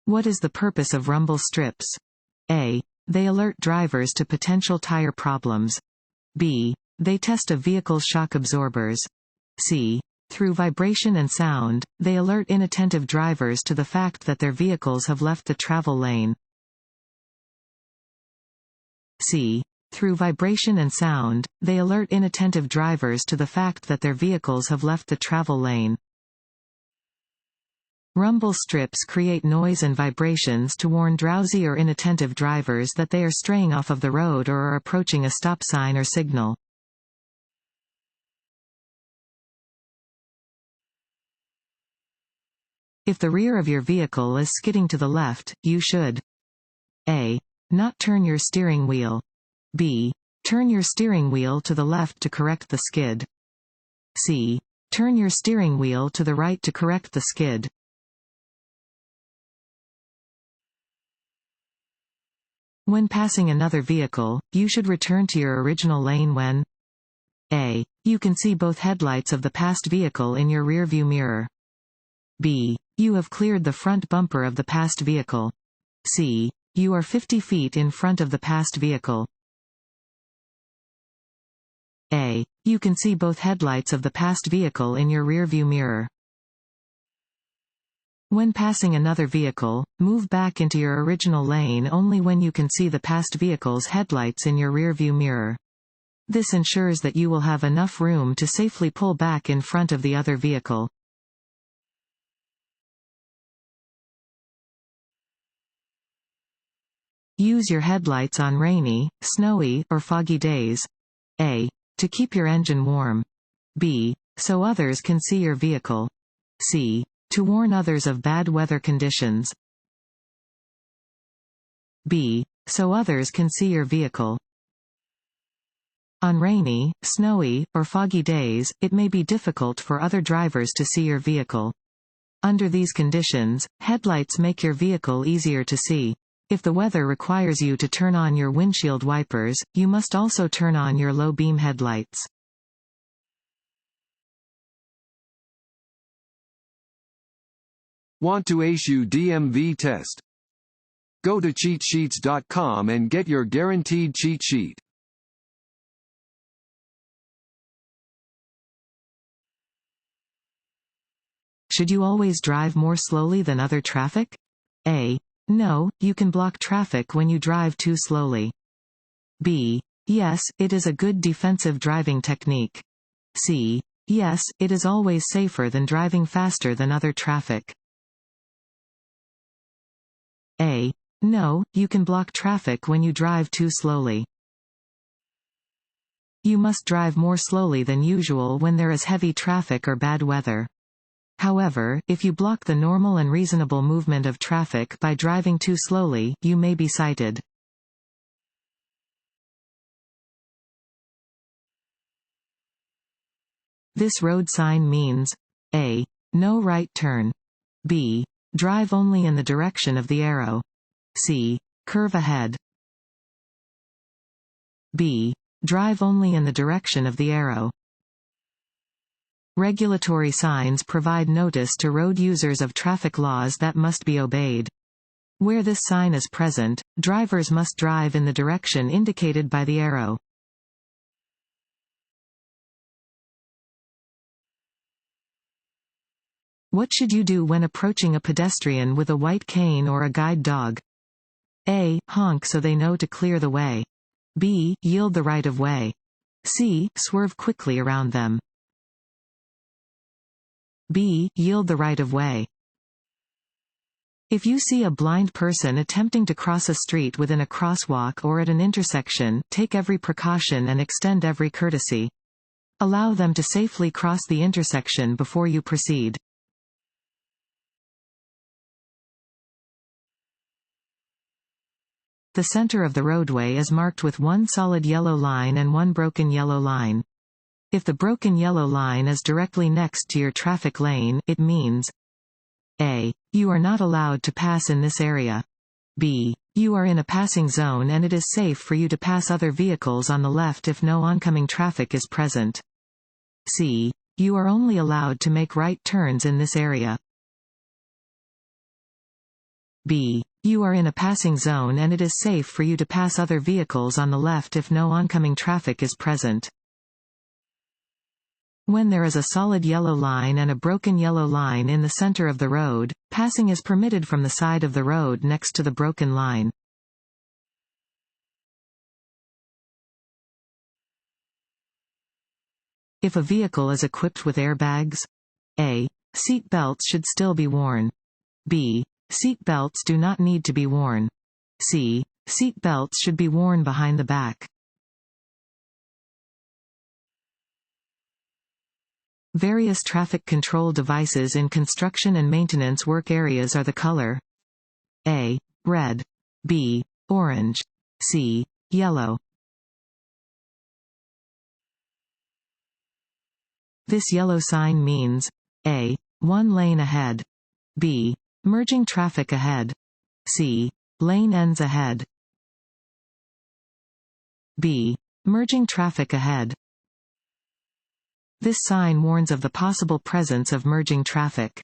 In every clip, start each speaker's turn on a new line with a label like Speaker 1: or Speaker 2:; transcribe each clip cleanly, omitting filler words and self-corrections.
Speaker 1: What is the purpose of rumble strips? A. They alert drivers to potential tire problems. B. They test a vehicle's shock absorbers. C. Through vibration and sound, they alert inattentive drivers to the fact that their vehicles have left the travel lane. C. Through vibration and sound, they alert inattentive drivers to the fact that their vehicles have left the travel lane. Rumble strips create noise and vibrations to warn drowsy or inattentive drivers that they are straying off of the road or are approaching a stop sign or signal. If the rear of your vehicle is skidding to the left, you should A. Not turn your steering wheel. B. Turn your steering wheel to the left to correct the skid. C. Turn your steering wheel to the right to correct the skid. When passing another vehicle, you should return to your original lane when A. You can see both headlights of the passed vehicle in your rearview mirror. B. You have cleared the front bumper of the passed vehicle. C. You are 50 feet in front of the passed vehicle. A. You can see both headlights of the passed vehicle in your rearview mirror. When passing another vehicle, move back into your original lane only when you can see the passed vehicle's headlights in your rearview mirror. This ensures that you will have enough room to safely pull back in front of the other vehicle. Use your headlights on rainy, snowy, or foggy days. A. To keep your engine warm. B. So others can see your vehicle. C. To warn others of bad weather conditions. B. So others can see your vehicle. On rainy, snowy, or foggy days, it may be difficult for other drivers to see your vehicle. Under these conditions, headlights make your vehicle easier to see. If the weather requires you to turn on your windshield wipers, you must also turn on your low beam headlights.
Speaker 2: Want to ace your DMV test? Go to cheatsheets.com and get your guaranteed cheat sheet.
Speaker 1: Should you always drive more slowly than other traffic? A. No, you can block traffic when you drive too slowly. B. Yes, it is a good defensive driving technique. C. Yes, it is always safer than driving faster than other traffic. A. No, you can block traffic when you drive too slowly. You must drive more slowly than usual when there is heavy traffic or bad weather. However, if you block the normal and reasonable movement of traffic by driving too slowly, you may be cited. This road sign means A. No right turn. B. Drive only in the direction of the arrow. C. Curve ahead. B. Drive only in the direction of the arrow. Regulatory signs provide notice to road users of traffic laws that must be obeyed. Where this sign is present, drivers must drive in the direction indicated by the arrow. What should you do when approaching a pedestrian with a white cane or a guide dog? A. Honk so they know to clear the way. B. Yield the right of way. C. Swerve quickly around them. B. Yield the right of way. If you see a blind person attempting to cross a street within a crosswalk or at an intersection, take every precaution and extend every courtesy. Allow them to safely cross the intersection before you proceed. The center of the roadway is marked with one solid yellow line and one broken yellow line. If the broken yellow line is directly next to your traffic lane, it means A. You are not allowed to pass in this area. B. You are in a passing zone and it is safe for you to pass other vehicles on the left if no oncoming traffic is present. C. You are only allowed to make right turns in this area. B. You are in a passing zone and it is safe for you to pass other vehicles on the left if no oncoming traffic is present. When there is a solid yellow line and a broken yellow line in the center of the road, passing is permitted from the side of the road next to the broken line. If a vehicle is equipped with airbags, A. Seat belts should still be worn. B. Seat belts do not need to be worn. C. Seat belts should be worn behind the back. Various traffic control devices in construction and maintenance work areas are the color A. Red. B. Orange. C. Yellow. This yellow sign means A. One lane ahead. B. Merging traffic ahead. C. Lane ends ahead. B. Merging traffic ahead. This sign warns of the possible presence of merging traffic.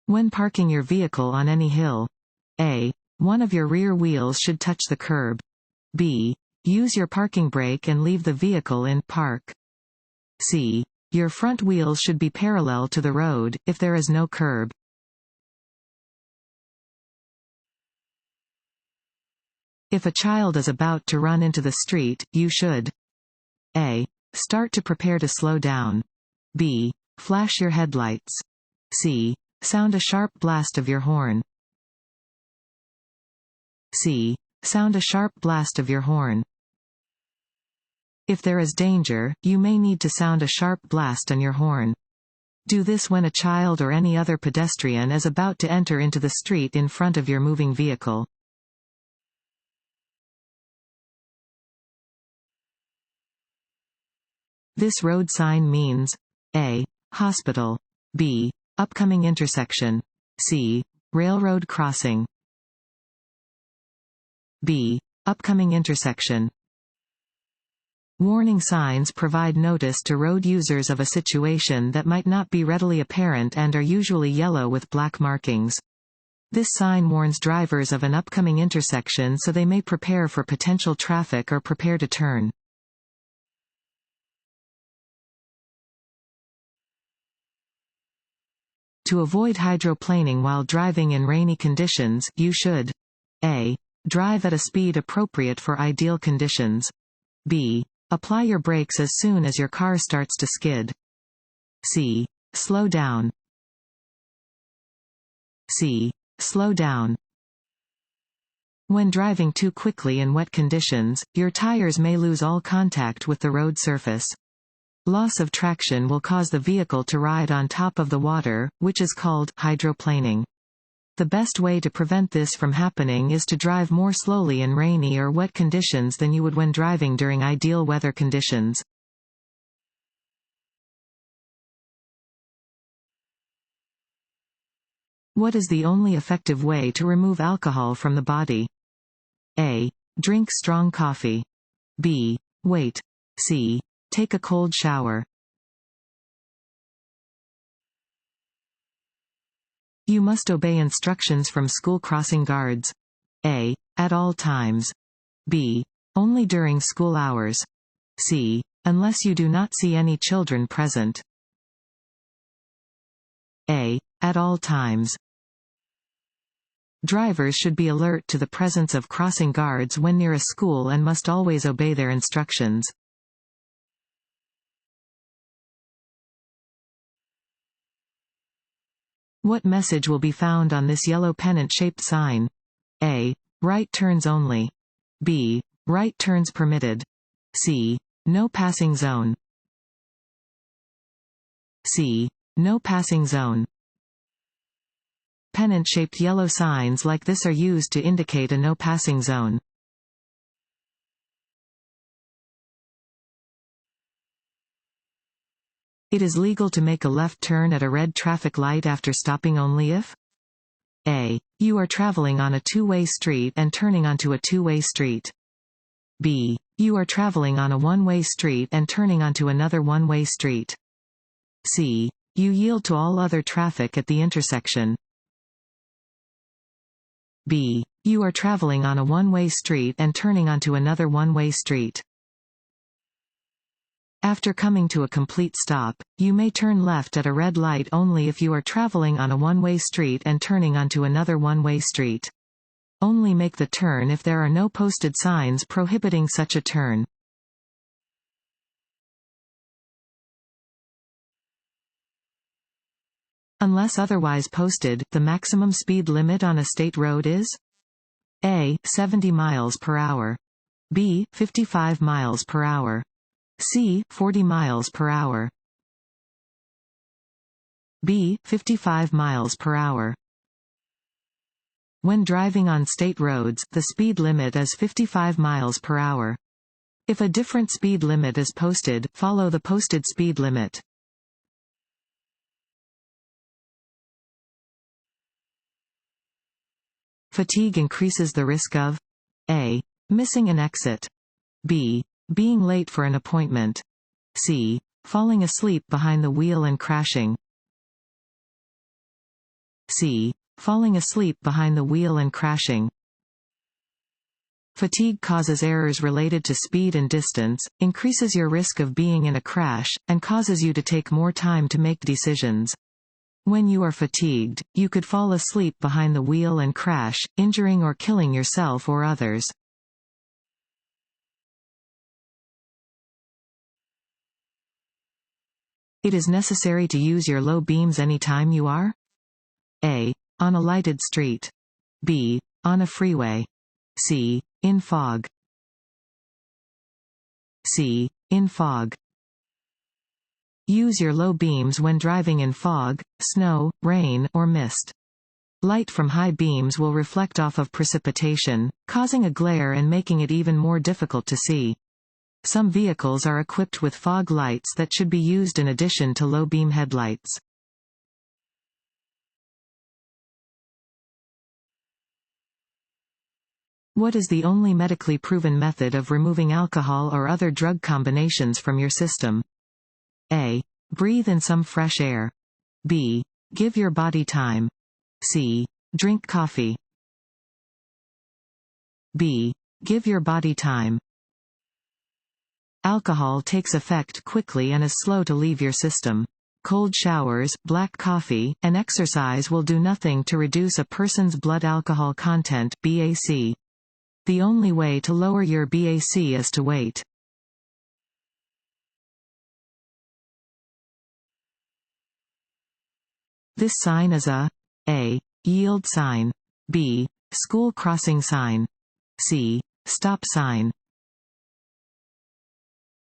Speaker 1: When parking your vehicle on any hill, A. One of your rear wheels should touch the curb. B. Use your parking brake and leave the vehicle in park. C. Your front wheels should be parallel to the road, if there is no curb. If a child is about to run into the street, you should A. Start to prepare to slow down. B. Flash your headlights. C. Sound a sharp blast of your horn. C. Sound a sharp blast of your horn. If there is danger, you may need to sound a sharp blast on your horn. Do this when a child or any other pedestrian is about to enter into the street in front of your moving vehicle. This road sign means A. Hospital. B. Upcoming intersection. C. Railroad crossing. B. Upcoming intersection. Warning signs provide notice to road users of a situation that might not be readily apparent and are usually yellow with black markings. This sign warns drivers of an upcoming intersection so they may prepare for potential traffic or prepare to turn. To avoid hydroplaning while driving in rainy conditions, you should A. Drive at a speed appropriate for ideal conditions. B. Apply your brakes as soon as your car starts to skid. C. Slow down. C. Slow down. When driving too quickly in wet conditions, your tires may lose all contact with the road surface. Loss of traction will cause the vehicle to ride on top of the water, which is called hydroplaning. The best way to prevent this from happening is to drive more slowly in rainy or wet conditions than you would when driving during ideal weather conditions. What is the only effective way to remove alcohol from the body? A. Drink strong coffee. B. Wait. C. Take a cold shower. You must obey instructions from school crossing guards. A. At all times. B. Only during school hours. C. Unless you do not see any children present. A. At all times. Drivers should be alert to the presence of crossing guards when near a school and must always obey their instructions. What message will be found on this yellow pennant-shaped sign? A. Right turns only. B. Right turns permitted. C. No passing zone. C. No passing zone. Pennant-shaped yellow signs like this are used to indicate a no passing zone. It is legal to make a left turn at a red traffic light after stopping only if A. You are traveling on a two-way street and turning onto a two-way street. B. You are traveling on a one-way street and turning onto another one-way street. C. You yield to all other traffic at the intersection. B. You are traveling on a one-way street and turning onto another one-way street. After coming to a complete stop, you may turn left at a red light only if you are traveling on a one-way street and turning onto another one-way street. Only make the turn if there are no posted signs prohibiting such a turn. Unless otherwise posted, the maximum speed limit on a state road is A. 70 miles per hour. B. 55 miles per hour. C. 40 miles per hour. B. 55 miles per hour. When driving on state roads, the speed limit is 55 miles per hour. If a different speed limit is posted, follow the posted speed limit. Fatigue increases the risk of A. Missing an exit. B. Being late for an appointment. C. Falling asleep behind the wheel and crashing. C. Falling asleep behind the wheel and crashing. Fatigue causes errors related to speed and distance, increases your risk of being in a crash, and causes you to take more time to make decisions. When you are fatigued, you could fall asleep behind the wheel and crash, injuring or killing yourself or others. It is necessary to use your low beams anytime you are A. On a lighted street. B. On a freeway. C. In fog. C. In fog. Use your low beams when driving in fog, snow, rain, or mist. Light from high beams will reflect off of precipitation, causing a glare and making it even more difficult to see. Some vehicles are equipped with fog lights that should be used in addition to low beam headlights. What is the only medically proven method of removing alcohol or other drug combinations from your system? A. Breathe in some fresh air. B. Give your body time. C. Drink coffee. B. Give your body time. Alcohol takes effect quickly and is slow to leave your system. Cold showers, black coffee, and exercise will do nothing to reduce a person's blood alcohol content (BAC). The only way to lower your BAC is to wait. This sign is a yield sign. B. School crossing sign. C. Stop sign.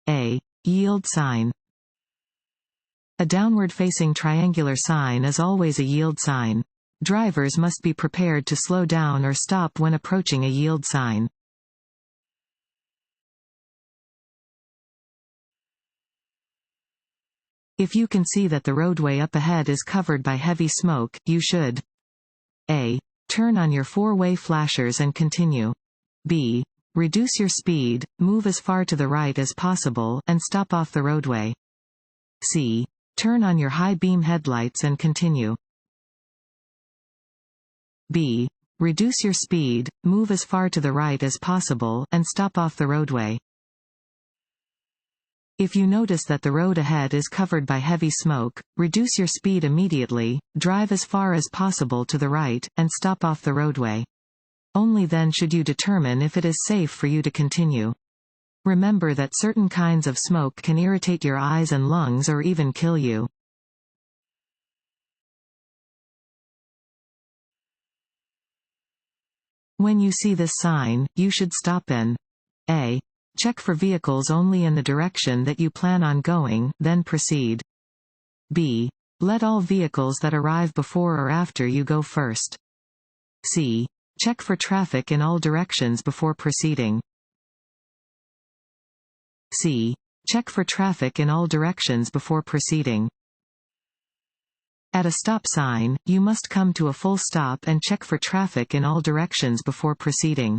Speaker 1: A. Yield sign. A downward-facing triangular sign is always a yield sign. Drivers must be prepared to slow down or stop when approaching a yield sign. If you can see that the roadway up ahead is covered by heavy smoke, you should A. Turn on your four-way flashers and continue. B. Reduce your speed, move as far to the right as possible, and stop off the roadway. C. Turn on your high-beam headlights and continue. B. Reduce your speed, move as far to the right as possible, and stop off the roadway. If you notice that the road ahead is covered by heavy smoke, reduce your speed immediately, drive as far as possible to the right, and stop off the roadway. Only then should you determine if it is safe for you to continue. Remember that certain kinds of smoke can irritate your eyes and lungs or even kill you. When you see this sign, you should stop and A. Check for vehicles only in the direction that you plan on going, then proceed. B. Let all vehicles that arrive before or after you go first. C. Check for traffic in all directions before proceeding. C. Check for traffic in all directions before proceeding. At a stop sign, you must come to a full stop and check for traffic in all directions before proceeding.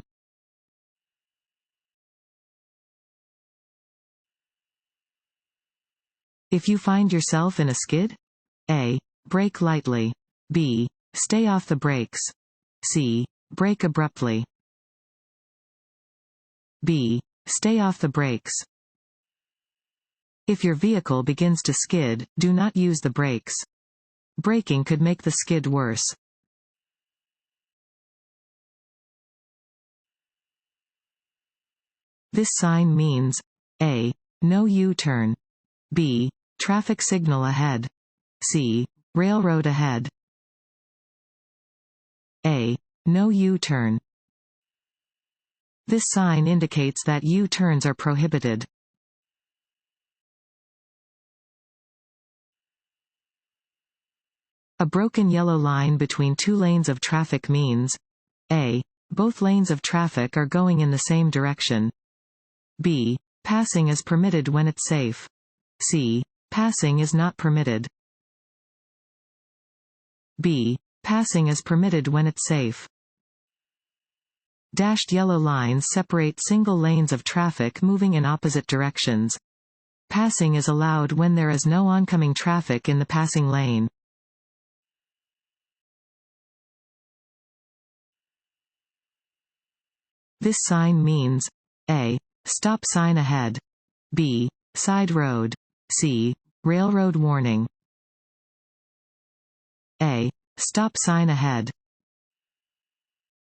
Speaker 1: If you find yourself in a skid? A. Brake lightly. B. Stay off the brakes. C. Brake abruptly. B. Stay off the brakes. If your vehicle begins to skid, do not use the brakes. Braking could make the skid worse. This sign means A. No U-turn. B. Traffic signal ahead. C. Railroad ahead. A. No U-turn. This sign indicates that U-turns are prohibited. A broken yellow line between two lanes of traffic means A. Both lanes of traffic are going in the same direction. B. Passing is permitted when it's safe. C. Passing is not permitted. B. Passing is permitted when it's safe. Dashed yellow lines separate single lanes of traffic moving in opposite directions. Passing is allowed when there is no oncoming traffic in the passing lane. This sign means A. Stop sign ahead. B. Side road. C. Railroad warning. A. Stop sign ahead.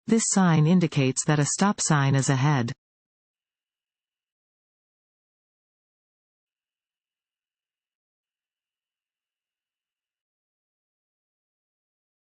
Speaker 1: This sign indicates that a stop sign is ahead.